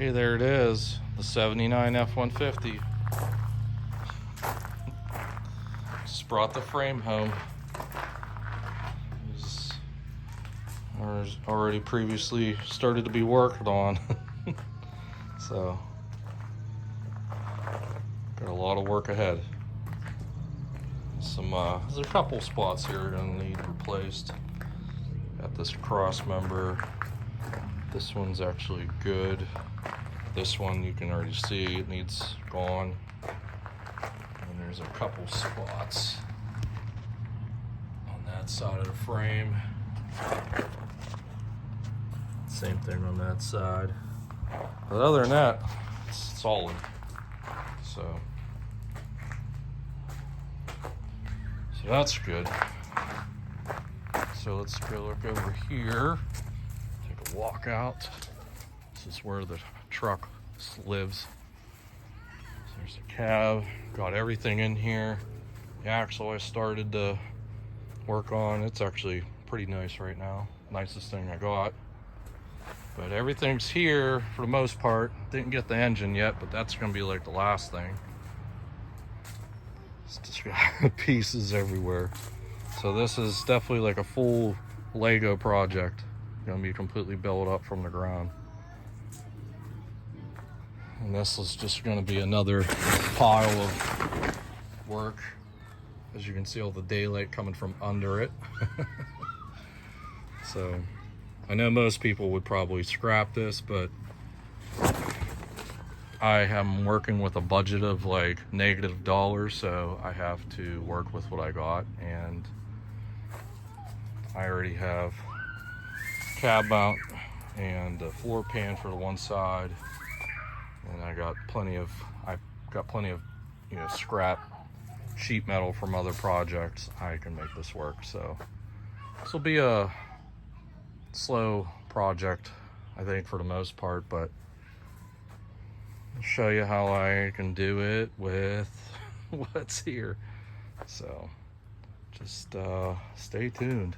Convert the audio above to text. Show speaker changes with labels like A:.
A: Okay, there it is, the 79 F-150. Just brought the frame home. It was already previously started to be worked on. So, got a lot of work ahead. There's a couple spots here gonna need replaced. Got this cross member. This one's actually good. This one you can already see it needs gone. And there's a couple spots on that side of the frame. Same thing on that side. But other than that, it's solid. So that's good. So let's go look over here. Take a walk out. This is where the truck lives. So there's the cab. Got everything in here. The axle I started to work on. It's actually pretty nice right now. Nicest thing I got. But everything's here for the most part. Didn't get the engine yet, but that's gonna be like the last thing. It's just got pieces everywhere. So this is definitely like a full Lego project. Gonna be completely built up from the ground. And this is just gonna be another pile of work. As you can see, all the daylight coming from under it. So I know most people would probably scrap this, but I am working with a budget of like $-, so I have to work with what I got. And I already have cab mount and a floor pan for the one side, and I've got plenty of scrap sheet metal from other projects. I can make this work. So this will be a slow project, I think, for the most part, but I'll show you how I can do it with what's here. So just stay tuned.